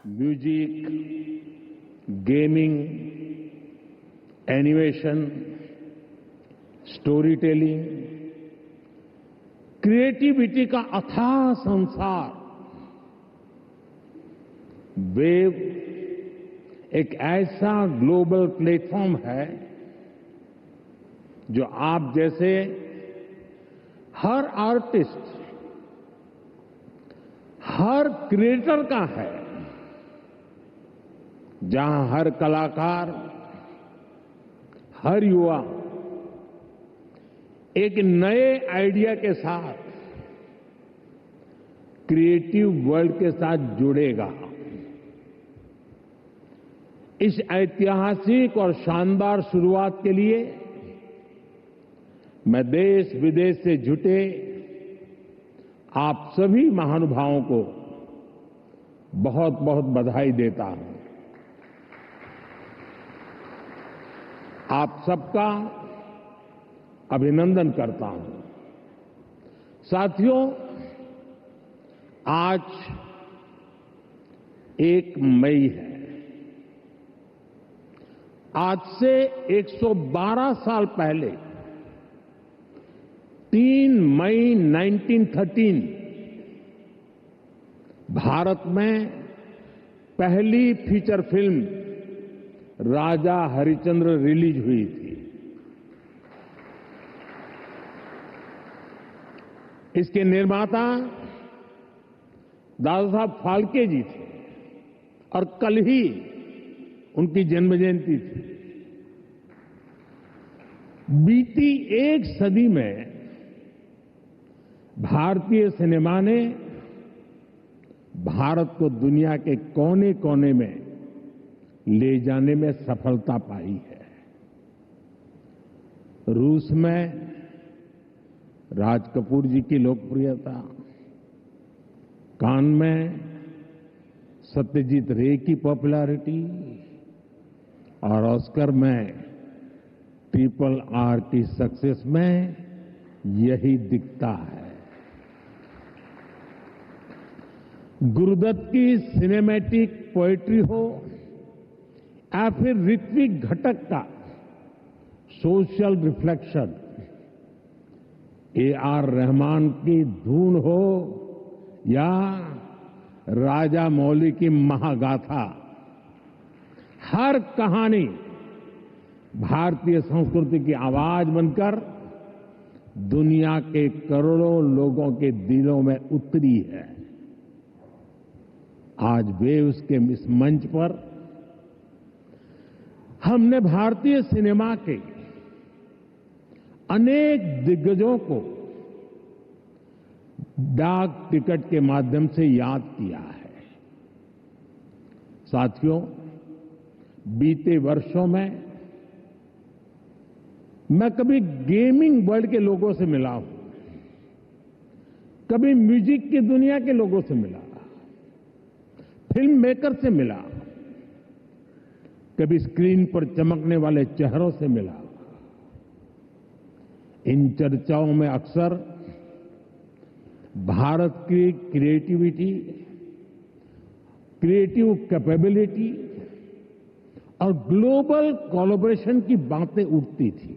Music, gaming, animation, story telling, creativity का अथाह संसार। वेव एक ऐसा ग्लोबल प्लेटफॉर्म है जो आप जैसे हर आर्टिस्ट, हर क्रिएटर का है, जहां हर कलाकार, हर युवा एक नए आइडिया के साथ क्रिएटिव वर्ल्ड के साथ जुड़ेगा। इस ऐतिहासिक और शानदार शुरुआत के लिए मैं देश विदेश से जुटे आप सभी महानुभावों को बहुत बहुत बधाई देता हूं। आप सबका अभिनंदन करता हूं। साथियों, आज 1 मई है। आज से 112 साल पहले 3 मई 1913 भारत में पहली फीचर फिल्म राजा हरिश्चंद्र रिलीज हुई थी। इसके निर्माता दादा साहब फाल्के जी थे और कल ही उनकी जन्म जयंती थी। बीती 1 सदी में भारतीय सिनेमा ने भारत को दुनिया के कोने कोने में ले जाने में सफलता पाई है। रूस में राज कपूर जी की लोकप्रियता, कान में सत्यजीत रे की पॉपुलैरिटी और ऑस्कर में RRR की सक्सेस में यही दिखता है। गुरुदत्त की सिनेमैटिक पोएट्री हो या फिर ऋत्विक घटक का सोशल रिफ्लेक्शन, AR रहमान की धून हो या राजा मौली की महागाथा, हर कहानी भारतीय संस्कृति की आवाज बनकर दुनिया के करोड़ों लोगों के दिलों में उतरी है। आज वेव्स के इस मंच पर हमने भारतीय सिनेमा के अनेक दिग्गजों को डाक टिकट के माध्यम से याद किया है। साथियों, बीते वर्षों में मैं कभी गेमिंग वर्ल्ड के लोगों से मिला हूं, कभी म्यूजिक की दुनिया के लोगों से मिला, फिल्म मेकर से मिला, कभी स्क्रीन पर चमकने वाले चेहरों से मिला। इन चर्चाओं में अक्सर भारत की क्रिएटिविटी, क्रिएटिव कैपेबिलिटी और ग्लोबल कोलैबोरेशन की बातें उठती थी।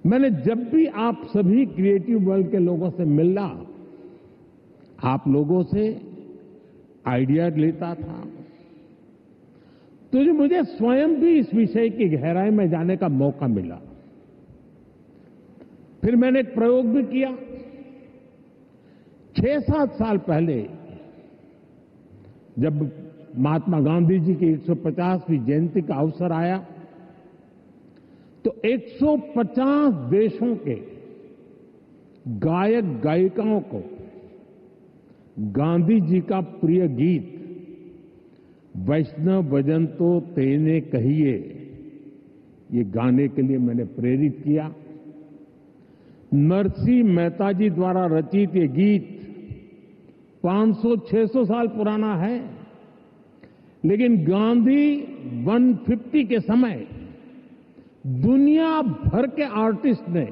मैंने जब भी आप सभी क्रिएटिव वर्ल्ड के लोगों से मिला, आप लोगों से आइडिया लेता था, तो मुझे स्वयं भी इस विषय की गहराई में जाने का मौका मिला। फिर मैंने एक प्रयोग भी किया। 6-7 साल पहले जब महात्मा गांधी जी की 150वीं जयंती का अवसर आया, तो 150 देशों के गायक गायिकाओं को गांधी जी का प्रिय गीत वैष्णव भजन तो तेने कहिए, ये गाने के लिए मैंने प्रेरित किया। नरसिंह मेहता जी द्वारा रचित ये गीत 500-600 साल पुराना है, लेकिन गांधी 150 के समय दुनिया भर के आर्टिस्ट ने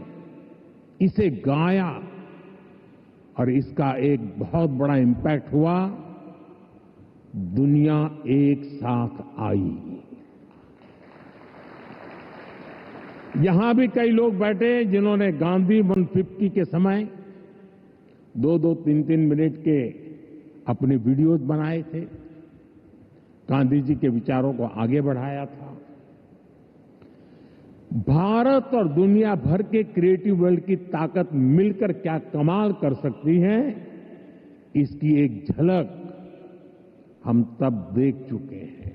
इसे गाया और इसका एक बहुत बड़ा इम्पैक्ट हुआ दुनिया एक साथ आई। यहां भी कई लोग बैठे जिन्होंने गांधी 150 के समय 2-2, 3-3 मिनट के अपने वीडियोज बनाए थे, गांधी जी के विचारों को आगे बढ़ाया था। भारत और दुनिया भर के क्रिएटिव वर्ल्ड की ताकत मिलकर क्या कमाल कर सकती है, इसकी एक झलक हम तब देख चुके हैं।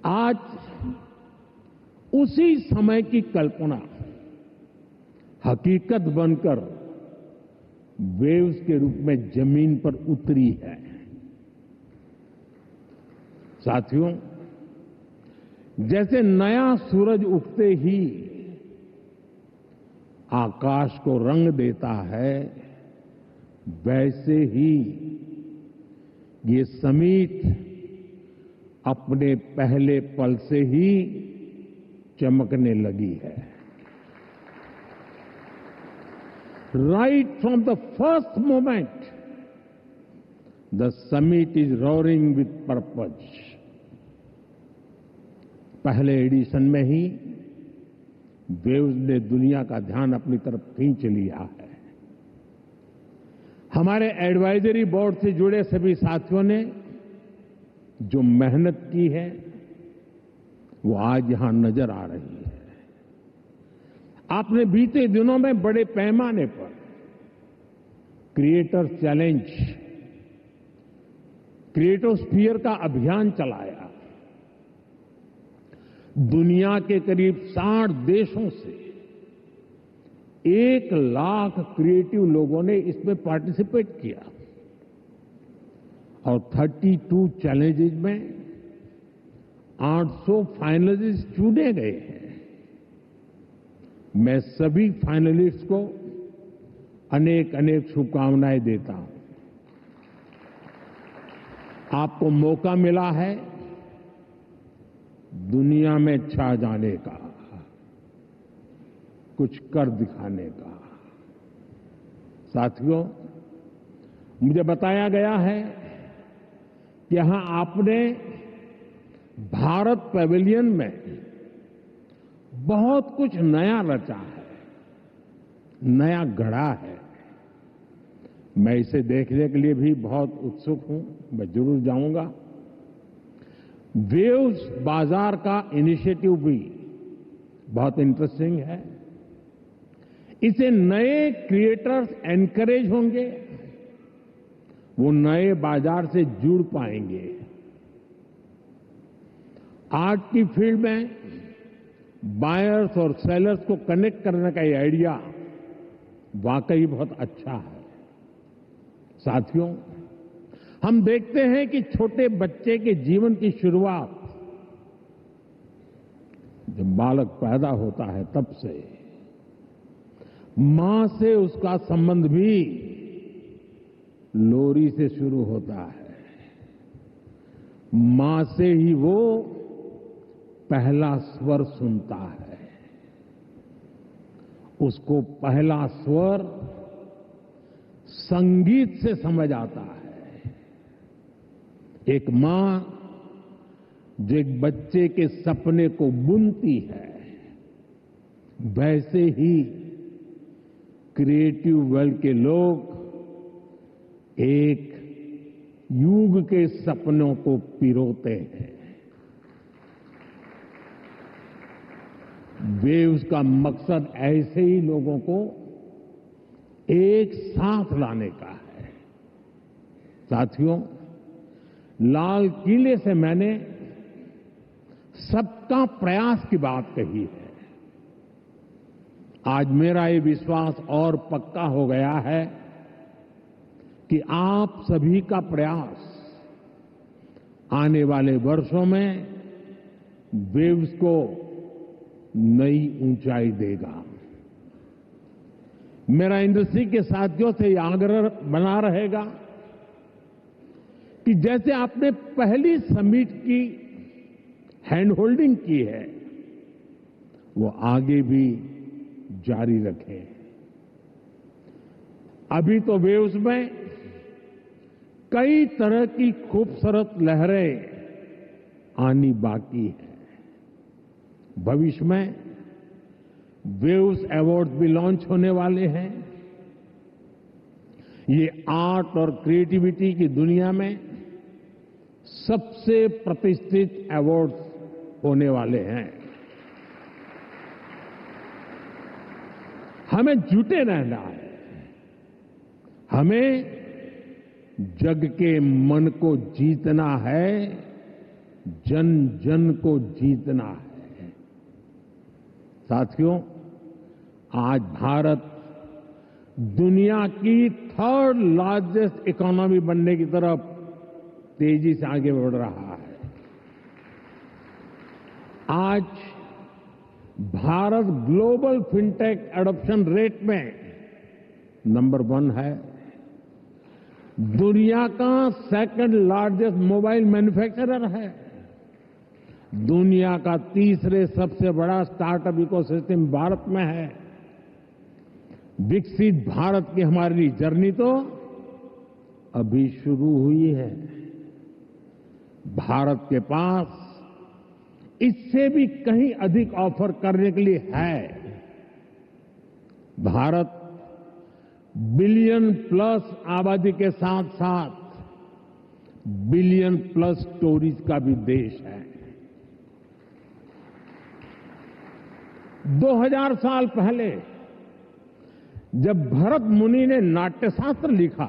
आज उसी समय की कल्पना हकीकत बनकर वेव्स के रूप में जमीन पर उतरी है। साथियों, जैसे नया सूरज उगते ही आकाश को रंग देता है, वैसे ही ये समिट अपने पहले पल से ही चमकने लगी है। Right from the first moment the summit is roaring with purpose. पहले एडिशन में ही वेव्स ने दुनिया का ध्यान अपनी तरफ खींच लिया है। हमारे एडवाइजरी बोर्ड से जुड़े सभी साथियों ने जो मेहनत की है वो आज यहां नजर आ रही है। आपने बीते दिनों में बड़े पैमाने पर क्रिएटर चैलेंज, क्रिएटोस्फीयर का अभियान चलाया। दुनिया के करीब 60 देशों से 1 लाख क्रिएटिव लोगों ने इसमें पार्टिसिपेट किया और 32 चैलेंजेस में 800 फाइनलिस्ट चुने गए हैं। मैं सभी फाइनलिस्ट को अनेक अनेक शुभकामनाएं देता हूं। आपको मौका मिला है दुनिया में छा जाने का, कुछ कर दिखाने का। साथियों, मुझे बताया गया है कि यहां आपने भारत पैवेलियन में बहुत कुछ नया रचा है, नया गढ़ा है। मैं इसे देखने के लिए भी बहुत उत्सुक हूं, मैं जरूर जाऊंगा। वेव्स बाजार का इनिशिएटिव भी बहुत इंटरेस्टिंग है। इसे नए क्रिएटर्स एनकरेज होंगे, वो नए बाजार से जुड़ पाएंगे। आर्ट की फील्ड में बायर्स और सेलर्स को कनेक्ट करने का ये आइडिया वाकई बहुत अच्छा है। साथियों, हम देखते हैं कि छोटे बच्चे के जीवन की शुरुआत जब बालक पैदा होता है तब से मां से उसका संबंध भी लोरी से शुरू होता है। मां से ही वो पहला स्वर सुनता है। उसको पहला स्वर संगीत से समझ आता है। एक मां जो एक बच्चे के सपने को बुनती है, वैसे ही क्रिएटिव वर्ल्ड के लोग एक युग के सपनों को पिरोते हैं। वेव्स का मकसद ऐसे ही लोगों को एक साथ लाने का है। साथियों, लाल किले से मैंने सबका प्रयास की बात कही है। आज मेरा ये विश्वास और पक्का हो गया है कि आप सभी का प्रयास आने वाले वर्षों में वेव्स को नई ऊंचाई देगा। मेरा इंडस्ट्री के साथियों से यह आग्रह बना रहेगा कि जैसे आपने पहली समिट की हैंड होल्डिंग की है, वो आगे भी जारी रखें। अभी तो वेव्स में कई तरह की खूबसूरत लहरें आनी बाकी है। भविष्य में वेव्स अवार्ड भी लॉन्च होने वाले हैं। ये आर्ट और क्रिएटिविटी की दुनिया में सबसे प्रतिष्ठित अवार्ड्स होने वाले हैं। हमें जुटे रहना है। हमें जग के मन को जीतना है, जन जन को जीतना है। साथियों, आज भारत दुनिया की थर्ड लार्जेस्ट इकोनॉमी बनने की तरफ तेजी से आगे बढ़ रहा है। आज Bharat global fintech adoption rate में नंबर 1 है। दुनिया का सेकंड लार्जेस्ट मोबाइल मैन्युफैक्चरर है। दुनिया का तीसरे सबसे बड़ा स्टार्टअप इकोसिस्टम भारत में है। विकसित भारत की हमारी जर्नी तो अभी शुरू हुई है। भारत के पास इससे भी कहीं अधिक ऑफर करने के लिए है। भारत बिलियन प्लस आबादी के साथ साथ बिलियन प्लस स्टोरीज का भी देश है। 2000 साल पहले जब भरत मुनि ने नाट्यशास्त्र लिखा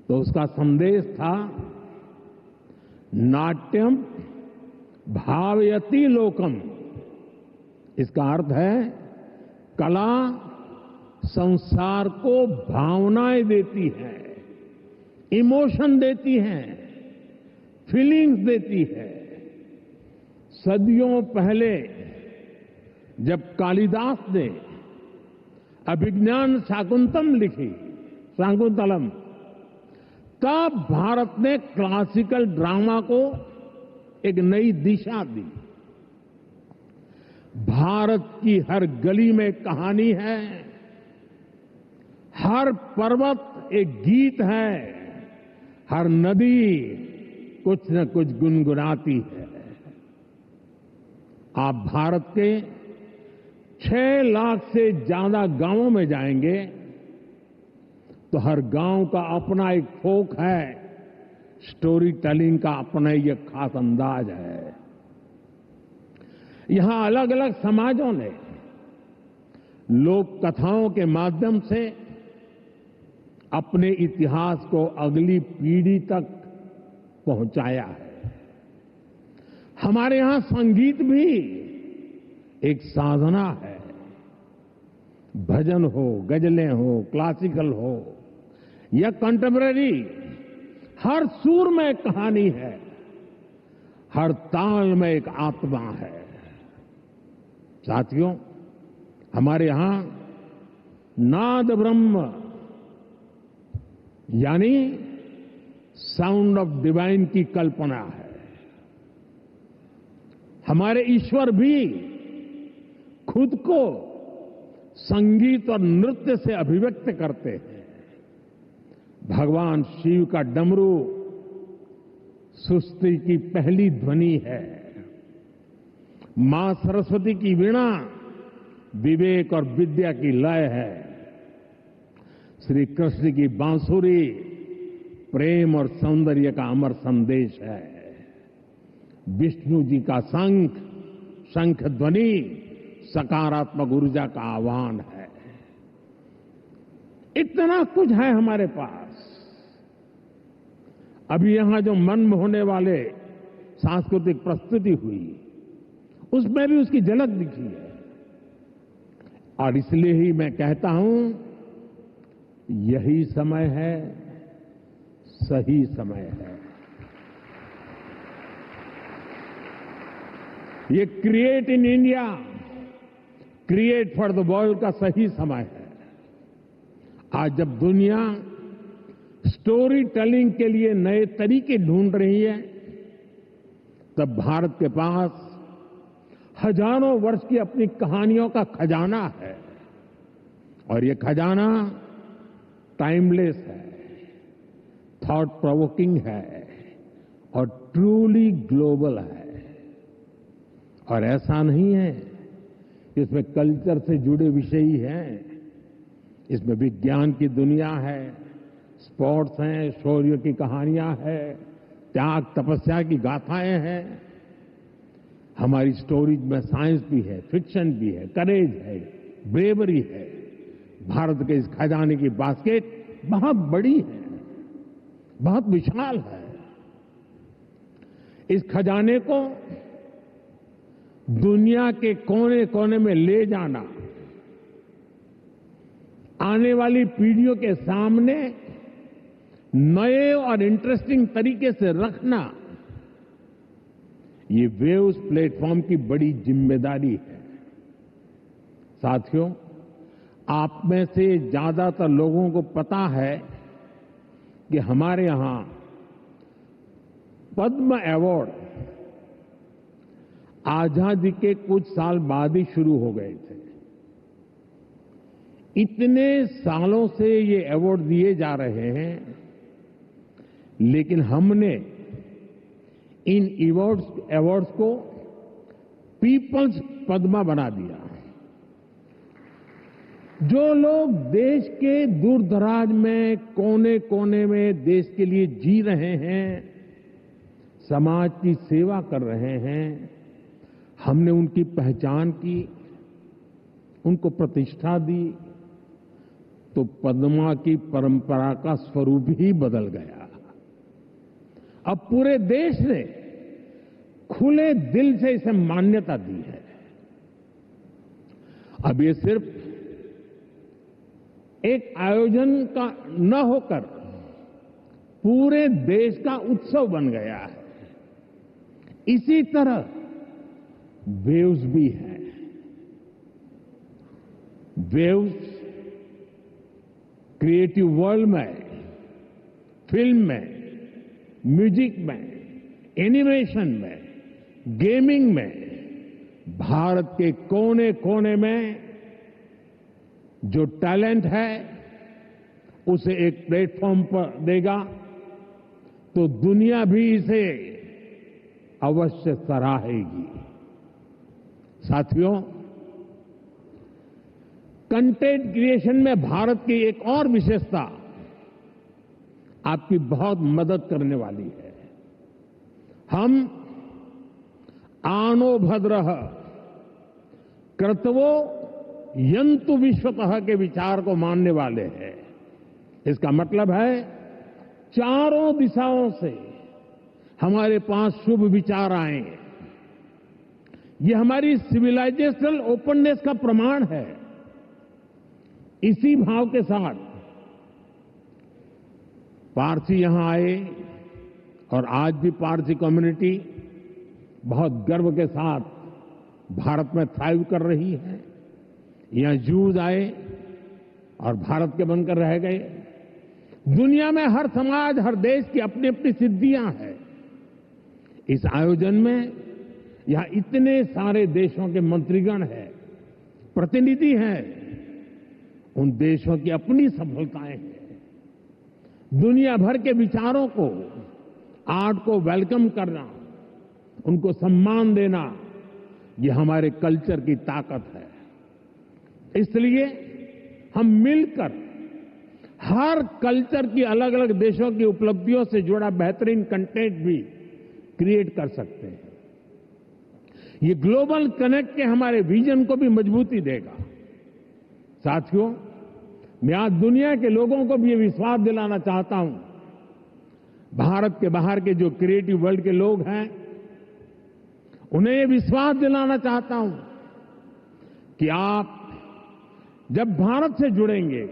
तो उसका संदेश था, नाट्यम भावयति लोकम। इसका अर्थ है कला संसार को भावनाएं देती है, इमोशन देती है, फीलिंग्स देती है। सदियों पहले जब कालिदास ने अभिज्ञान शाकुंतलम लिखी, शाकुंतलम, तब भारत ने क्लासिकल ड्रामा को एक नई दिशा दी। भारत की हर गली में कहानी है, हर पर्वत एक गीत है, हर नदी कुछ न कुछ गुनगुनाती है। आप भारत के 6 लाख से ज्यादा गांवों में जाएंगे तो हर गांव का अपना एक फोक है, स्टोरी टेलिंग का अपना ही एक खास अंदाज है। यहां अलग अलग समाजों ने लोक कथाओं के माध्यम से अपने इतिहास को अगली पीढ़ी तक पहुंचाया है। हमारे यहां संगीत भी एक साधना है। भजन हो, गजलें हो, क्लासिकल हो या कंटेम्पररी, हर सुर में एक कहानी है, हर ताल में एक आत्मा है। साथियों, हमारे यहां नाद ब्रह्म यानी साउंड ऑफ डिवाइन की कल्पना है। हमारे ईश्वर भी खुद को संगीत और नृत्य से अभिव्यक्त करते हैं। भगवान शिव का डमरू सृष्टि की पहली ध्वनि है। मां सरस्वती की वीणा विवेक और विद्या की लय है। श्री कृष्ण की बांसुरी प्रेम और सौंदर्य का अमर संदेश है। विष्णु जी का शंख ध्वनि सकारात्मक ऊर्जा का आह्वान है। इतना कुछ है हमारे पास। अभी यहां जो मन होने वाले सांस्कृतिक प्रस्तुति हुई, उसमें भी उसकी झलक दिखी है। और इसलिए ही मैं कहता हूं, यही समय है, सही समय है। ये create in India, create for the world का सही समय है। आज जब दुनिया स्टोरी टेलिंग के लिए नए तरीके ढूंढ रही है, तब भारत के पास हजारों वर्ष की अपनी कहानियों का खजाना है। और ये खजाना टाइमलेस है, थॉट प्रोवोकिंग है और ट्रूली ग्लोबल है। और ऐसा नहीं है कि इसमें कल्चर से जुड़े विषय ही हैं, इसमें विज्ञान की दुनिया है, स्पोर्ट्स हैं, शौर्य की कहानियां हैं, त्याग तपस्या की गाथाएं हैं। हमारी स्टोरीज में साइंस भी है, फिक्शन भी है, करेज है, ब्रेवरी है। भारत के इस खजाने की बास्केट बहुत बड़ी है, बहुत विशाल है। इस खजाने को दुनिया के कोने कोने में ले जाना, आने वाली पीढ़ियों के सामने नए और इंटरेस्टिंग तरीके से रखना, ये वेव्स प्लेटफॉर्म की बड़ी जिम्मेदारी है। साथियों, आप में से ज्यादातर लोगों को पता है कि हमारे यहां पद्म अवार्ड आजादी के कुछ साल बाद ही शुरू हो गए थे। इतने सालों से ये अवार्ड दिए जा रहे हैं, लेकिन हमने इन अवार्ड्स को पीपल्स पद्मा बना दिया। जो लोग देश के दूर दराज में कोने कोने में देश के लिए जी रहे हैं, समाज की सेवा कर रहे हैं, हमने उनकी पहचान की, उनको प्रतिष्ठा दी, तो पद्मा की परंपरा का स्वरूप ही बदल गया। अब पूरे देश ने खुले दिल से इसे मान्यता दी है। अब ये सिर्फ एक आयोजन का न होकर पूरे देश का उत्सव बन गया है। इसी तरह वेव्स भी है। वेव्स क्रिएटिव वर्ल्ड में, फिल्म में, म्यूजिक में, एनिमेशन में, गेमिंग में भारत के कोने कोने में जो टैलेंट है उसे एक प्लेटफॉर्म पर देगा तो दुनिया भी इसे अवश्य सराहेगी। साथियों, कंटेंट क्रिएशन में भारत की एक और विशेषता आपकी बहुत मदद करने वाली है। हम आनो भद्रः कर्तवो यंतु विश्वतः के विचार को मानने वाले हैं। इसका मतलब है चारों दिशाओं से हमारे पास शुभ विचार आए। ये हमारी सिविलाइजेशनल ओपननेस का प्रमाण है। इसी भाव के साथ पारसी यहां आए और आज भी पारसी कम्युनिटी बहुत गर्व के साथ भारत में थ्राइव कर रही है। यहां जूज आए और भारत के बनकर रह गए। दुनिया में हर समाज, हर देश की अपनी अपनी सिद्धियां हैं। इस आयोजन में यहां इतने सारे देशों के मंत्रीगण हैं, प्रतिनिधि हैं। उन देशों की अपनी सफलताएं हैं। दुनिया भर के विचारों को, आर्ट को वेलकम करना, उनको सम्मान देना, ये हमारे कल्चर की ताकत है। इसलिए हम मिलकर हर कल्चर की अलग अलग देशों की उपलब्धियों से जुड़ा बेहतरीन कंटेंट भी क्रिएट कर सकते हैं। ये ग्लोबल कनेक्ट के हमारे विजन को भी मजबूती देगा। साथियों, मैं आज दुनिया के लोगों को भी ये विश्वास दिलाना चाहता हूं, भारत के बाहर के जो क्रिएटिव वर्ल्ड के लोग हैं, उन्हें ये विश्वास दिलाना चाहता हूं कि आप जब भारत से जुड़ेंगे,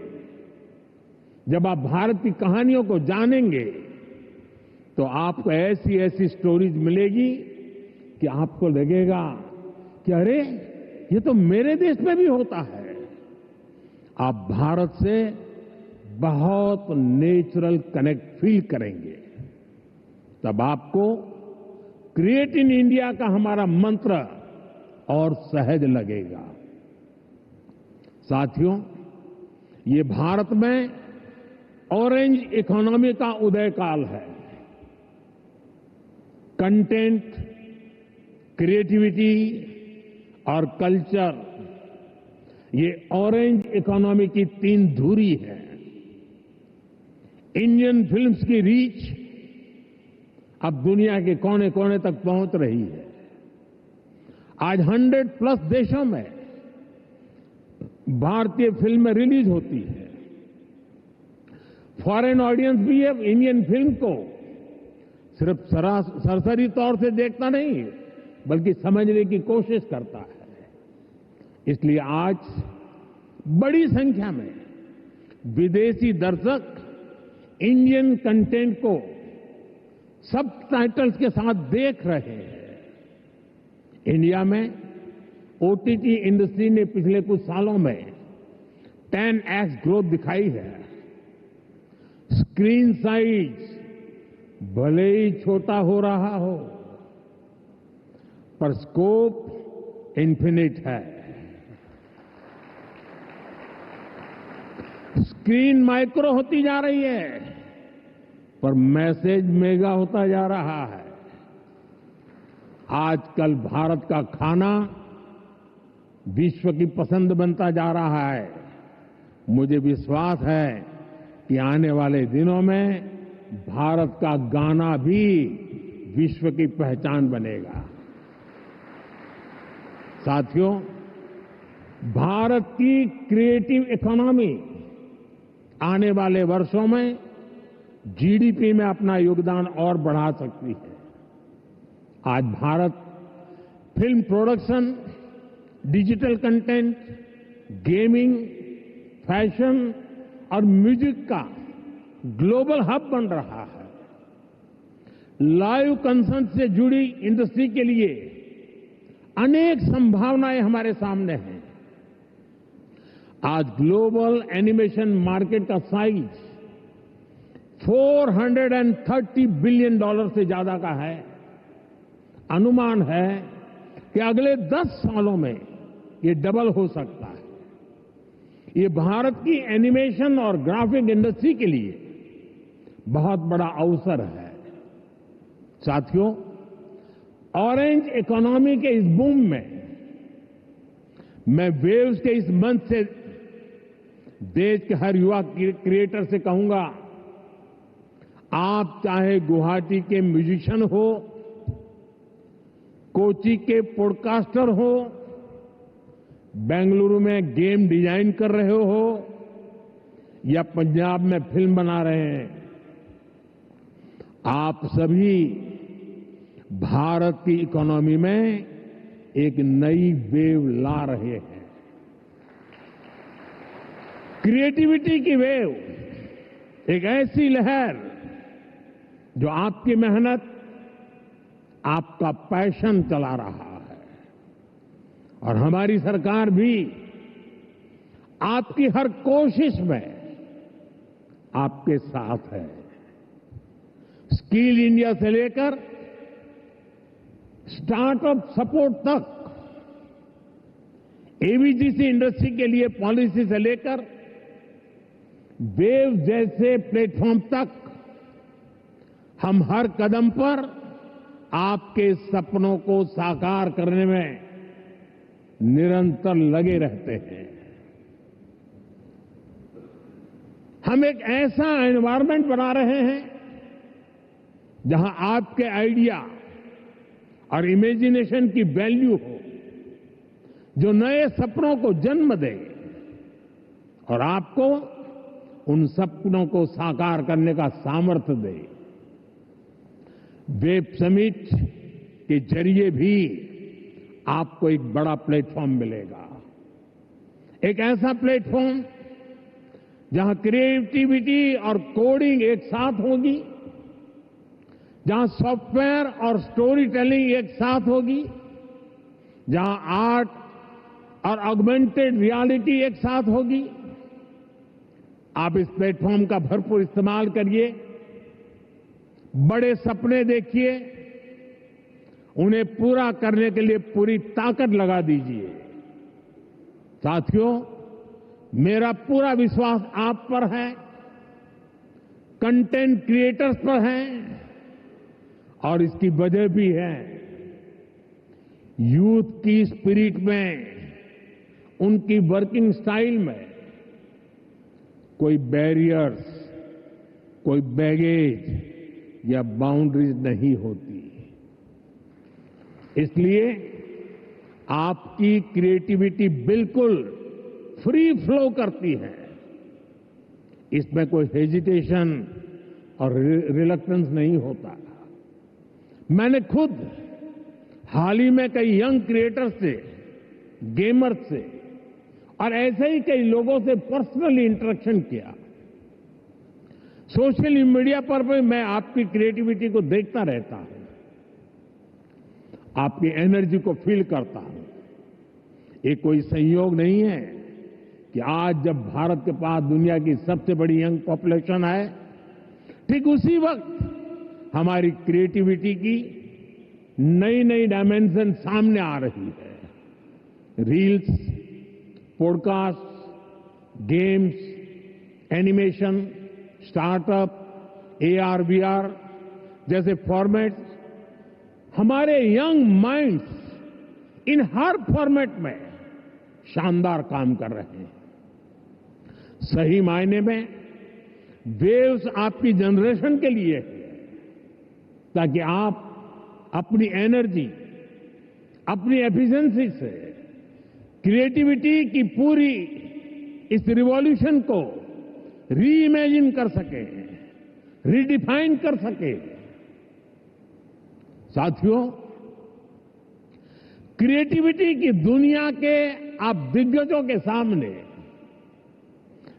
जब आप भारत की कहानियों को जानेंगे, तो आपको ऐसी ऐसी स्टोरीज मिलेगी कि आपको लगेगा कि अरे, ये तो मेरे देश में भी होता है। आप भारत से बहुत नेचुरल कनेक्ट फील करेंगे। तब आपको क्रिएट इन इंडिया का हमारा मंत्र और सहज लगेगा। साथियों, ये भारत में ऑरेंज इकोनॉमी का उदय काल है। कंटेंट, क्रिएटिविटी और कल्चर, ये ऑरेंज इकोनॉमी की तीन धुरी है। इंडियन फिल्म्स की रीच अब दुनिया के कोने कोने तक पहुंच रही है। आज 100+ देशों में भारतीय फिल्में रिलीज होती है। फॉरेन ऑडियंस भी अब इंडियन फिल्म को सिर्फ सरसरी तौर से देखता नहीं, बल्कि समझने की कोशिश करता है। इसलिए आज बड़ी संख्या में विदेशी दर्शक इंडियन कंटेंट को सबटाइटल्स के साथ देख रहे हैं। इंडिया में ओटीटी इंडस्ट्री ने पिछले कुछ सालों में 10x ग्रोथ दिखाई है। स्क्रीन साइज भले ही छोटा हो रहा हो, पर स्कोप इन्फिनिट है। स्क्रीन माइक्रो होती जा रही है, पर मैसेज मेगा होता जा रहा है। आजकल भारत का खाना विश्व की पसंद बनता जा रहा है। मुझे विश्वास है कि आने वाले दिनों में भारत का गाना भी विश्व की पहचान बनेगा। साथियों, भारत की क्रिएटिव इकोनॉमी आने वाले वर्षों में जीडीपी में अपना योगदान और बढ़ा सकती है। आज Bharat film production, digital content, gaming, fashion और म्यूजिक का ग्लोबल हब बन रहा है। लाइव कंसर्ट से जुड़ी इंडस्ट्री के लिए अनेक संभावनाएं हमारे सामने हैं। आज ग्लोबल एनिमेशन मार्केट का साइज $430 बिलियन से ज्यादा का है। अनुमान है कि अगले 10 सालों में ये डबल हो सकता है। ये भारत की एनिमेशन और ग्राफिक इंडस्ट्री के लिए बहुत बड़ा अवसर है। साथियों, ऑरेंज इकोनॉमी के इस बूम में मैं वेव्स के इस मंच से देश के हर युवा क्रिएटर से कहूंगा, आप चाहे गुवाहाटी के म्यूजिशियन हो, कोची के पॉडकास्टर हो, बेंगलुरु में गेम डिजाइन कर रहे हो या पंजाब में फिल्म बना रहे हैं, आप सभी भारत की इकोनॉमी में एक नई वेव ला रहे हैं। क्रिएटिविटी की वेव, एक ऐसी लहर जो आपकी मेहनत, आपका पैशन चला रहा है। और हमारी सरकार भी आपकी हर कोशिश में आपके साथ है। स्किल इंडिया से लेकर स्टार्टअप सपोर्ट तक, एवीजीसी इंडस्ट्री के लिए पॉलिसी से लेकर वेव जैसे प्लेटफॉर्म तक, हम हर कदम पर आपके सपनों को साकार करने में निरंतर लगे रहते हैं। हम एक ऐसा एनवायरनमेंट बना रहे हैं जहां आपके आइडिया और इमेजिनेशन की वैल्यू हो, जो नए सपनों को जन्म दे और आपको उन सपनों को साकार करने का सामर्थ्य दे। वेब समिट के जरिए भी आपको एक बड़ा प्लेटफॉर्म मिलेगा। एक ऐसा प्लेटफॉर्म जहां क्रिएटिविटी और कोडिंग एक साथ होगी, जहां सॉफ्टवेयर और स्टोरी टेलिंग एक साथ होगी, जहां आर्ट और ऑगमेंटेड रियलिटी एक साथ होगी। आप इस प्लेटफॉर्म का भरपूर इस्तेमाल करिए, बड़े सपने देखिए, उन्हें पूरा करने के लिए पूरी ताकत लगा दीजिए। साथियों, मेरा पूरा विश्वास आप पर है। कंटेंट क्रिएटर्स पर है और इसकी वजह भी है यूथ की स्पिरिट में, उनकी वर्किंग स्टाइल में कोई बैरियर्स, कोई बैगेज या बाउंड्रीज नहीं होती। इसलिए आपकी क्रिएटिविटी बिल्कुल फ्री फ्लो करती है। इसमें कोई हेजिटेशन और रिलक्टेंस नहीं होता। मैंने खुद हाल ही में कई यंग क्रिएटर्स से, गेमर्स से और ऐसे ही कई लोगों से पर्सनली इंटरेक्शन किया। सोशल मीडिया पर भी मैं आपकी क्रिएटिविटी को देखता रहता हूं, आपकी एनर्जी को फील करता हूं। ये कोई संयोग नहीं है कि आज जब भारत के पास दुनिया की सबसे बड़ी यंग पॉपुलेशन है, ठीक उसी वक्त हमारी क्रिएटिविटी की नई नई डायमेंशन सामने आ रही है। Reels, podcast, games, animation, startup, AR, VR जैसे फॉर्मेट्स हमारे यंग माइंड्स इन हर फॉर्मेट में शानदार काम कर रहे हैं। सही मायने में वेव्स आपकी जनरेशन के लिए है, ताकि आप अपनी एनर्जी, अपनी एफिशिएंसी से क्रिएटिविटी की पूरी इस रिवॉल्यूशन को री इमेजिन कर सके, रीडिफाइन कर सके। साथियों, क्रिएटिविटी की दुनिया के आप दिग्गजों के सामने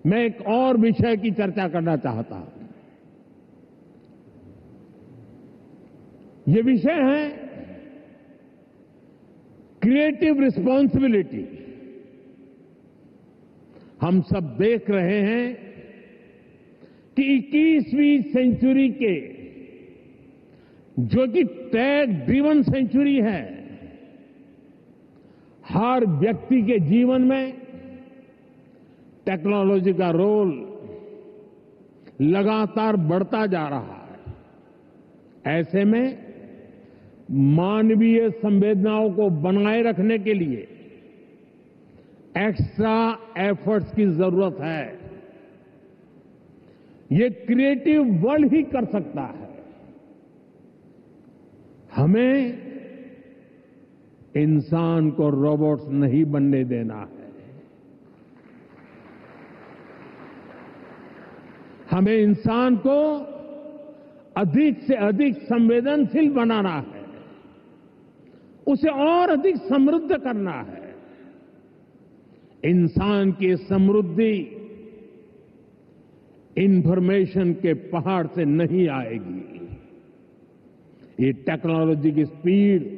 मैं एक और विषय की चर्चा करना चाहता हूं। ये विषय है क्रिएटिव रिस्पॉन्सिबिलिटी। हम सब देख रहे हैं कि 21वीं सेंचुरी के, जो कि टेक ड्रिवन सेंचुरी है, हर व्यक्ति के जीवन में टेक्नोलॉजी का रोल लगातार बढ़ता जा रहा है। ऐसे में मानवीय संवेदनाओं को बनाए रखने के लिए एक्स्ट्रा एफर्ट्स की जरूरत है। ये क्रिएटिव वर्ल्ड ही कर सकता है। हमें इंसान को रोबोट्स नहीं बनने देना है। हमें इंसान को अधिक से अधिक संवेदनशील बनाना है, उसे और अधिक समृद्ध करना है। इंसान की समृद्धि इंफॉर्मेशन के पहाड़ से नहीं आएगी। ये टेक्नोलॉजी की स्पीड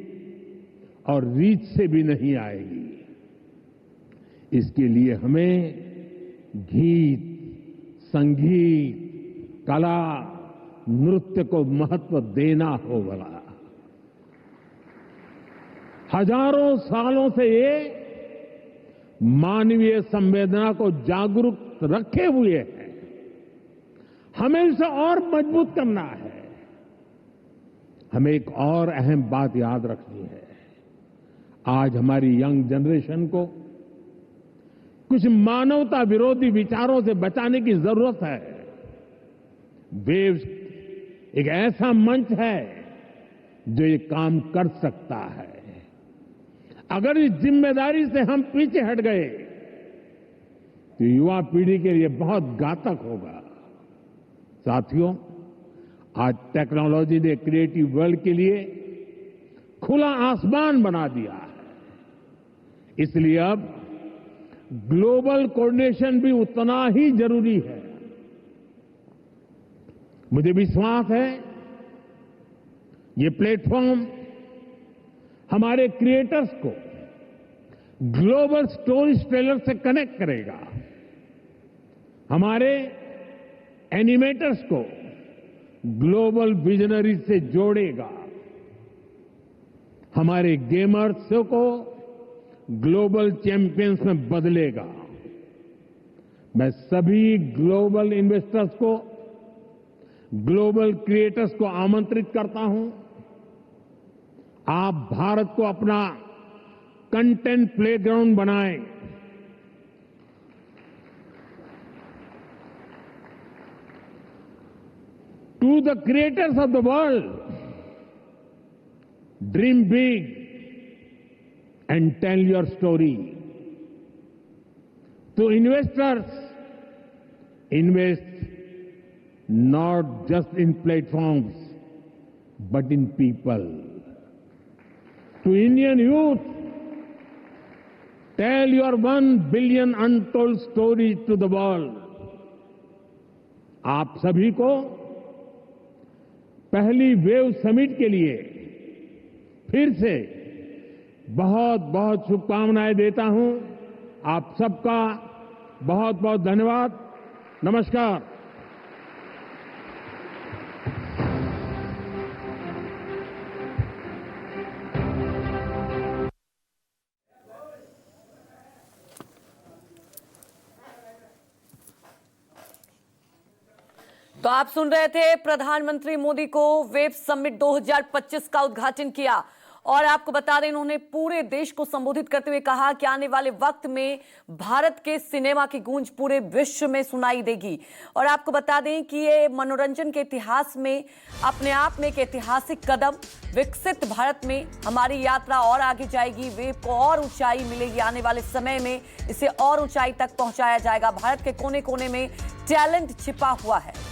और रीच से भी नहीं आएगी। इसके लिए हमें गीत, संगीत, कला, नृत्य को महत्व देना होगा। हजारों सालों से ये मानवीय संवेदना को जागरूक रखे हुए है। हमें इसे और मजबूत करना है। हमें एक और अहम बात याद रखनी है। आज हमारी यंग जनरेशन को कुछ मानवता विरोधी विचारों से बचाने की जरूरत है। वेव्स एक ऐसा मंच है जो ये काम कर सकता है। अगर इस जिम्मेदारी से हम पीछे हट गए तो युवा पीढ़ी के लिए बहुत घातक होगा। साथियों, आज टेक्नोलॉजी ने क्रिएटिव वर्ल्ड के लिए खुला आसमान बना दिया है। इसलिए अब ग्लोबल कोऑर्डिनेशन भी उतना ही जरूरी है। मुझे विश्वास है ये प्लेटफॉर्म हमारे क्रिएटर्स को ग्लोबल स्टोरी टेलर से कनेक्ट करेगा, हमारे एनिमेटर्स को ग्लोबल विजनरी से जोड़ेगा, हमारे गेमर्स को ग्लोबल चैंपियंस में बदलेगा। मैं सभी ग्लोबल इन्वेस्टर्स को ग्लोबल क्रिएटर्स को आमंत्रित करता हूं, आप भारत को अपना कंटेंट प्लेग्राउंड बनाएं। To the creators of the world, dream big and tell your story. To investors, invest not just in platforms, but in people. To Indian youth, tell your 1 billion untold stories to the world. आप सभी को पहली wave summit के लिए फिर से बहुत बहुत शुभकामनाएं देता हूं। आप सबका बहुत बहुत धन्यवाद। नमस्कार। तो आप सुन रहे थे प्रधानमंत्री मोदी को वेव समिट 2025 का उद्घाटन किया और आपको बता दें उन्होंने पूरे देश को संबोधित करते हुए कहा कि आने वाले वक्त में भारत के सिनेमा की गूंज पूरे विश्व में सुनाई देगी। और आपको बता दें कि ये मनोरंजन के इतिहास में अपने आप में एक ऐतिहासिक कदम, विकसित भारत में हमारी यात्रा और आगे जाएगी, वेव को और ऊंचाई मिलेगी। आने वाले समय में इसे और ऊंचाई तक पहुंचाया जाएगा। भारत के कोने कोने में टैलेंट छिपा हुआ है।